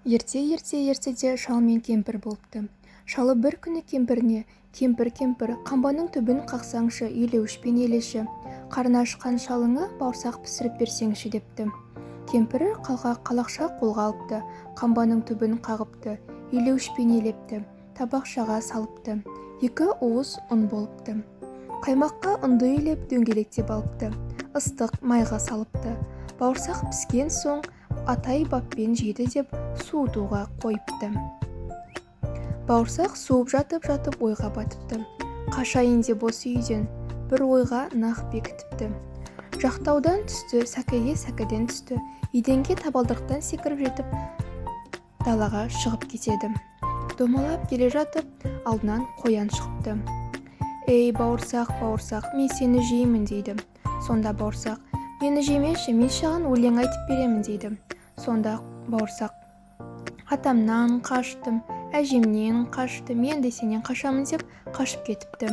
Ертеде шал мен кемпір болыпты. Шалы бір күні кемпіріне: кемпір, қамбаның түбін қақсаңшы, елеуішпен елеші, қарны ашқан шалыңа бауырсақ пісіріп берсеңші депті. Кемпірі қалақша қолға алыпты, қамбаның түбін қағыпты, елеуішпен елепті, табақшаға салыпты. 2 уыс ұн болыпты. Қаймаққа ұнды елеп дөңгелектеп алыпты, ыстық майға салыпты. Бауырсақ піскен соң атай баппен жейді деп суытуға қойыпты. Бауырсақ суып жатып ойға батыпты. Қашайын деп осы үйден, бір ойға нақ бекітіпті. Жақтаудан түсті, сәкіге сәкіден түсті, еденге табалдырықтан секіріп жетіп, далаға шығып кетеді. Домалап келе жатып, алдынан қоян шығыпты. «Ей, бауырсақ, мен сені жеймін» дейді. Сонда бауырсақ: «Мені жемеші, мен саған өлең айтып беремін» дейді. Сонда бауырсақ: «Атамнан қаштым, әжемнен қаштым, мен де сенен қашамын» деп қашып кетіпті.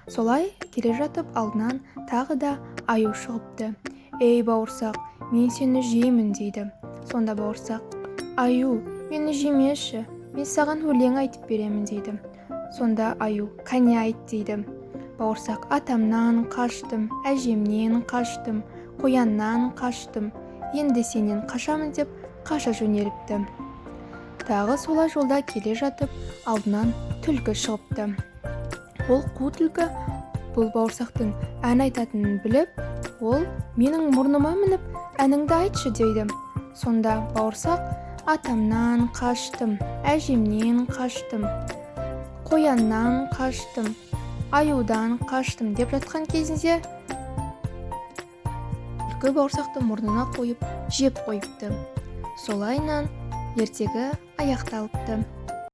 Солай келе жатып алдынан тағы да аю шығыпты. «Ей, бауырсақ, мен сені жеймін» дейді. Сонда бауырсақ: «Аю, мені жемеші, мен саған өлең айтып беремін» дейді. Сонда аю: «Кәне айт» дейді. Бауырсақ: «Атамнан қаштым, әжемнен қаштым, қояннан қаштым, енді сенен қашамын» деп қаша жөнеліпті. Тағы солай жолда келе жатып алдынан түлкі шығыпты. Ол қу түлкі бұл бауырсақтың ән айтатынын біліп, ол: «Менің мұрныма мініп, әніңді айтшы» дейді. Сонда бауырсақ: «Атамнан қаштым, әжемнен қаштым, қояннан қаштым, аюдан қаштым» деп жатқан кезінде түлкі бауырсақты мұрнына қойып жеп қойыпты. Солайынан ертегі аяқталыпты.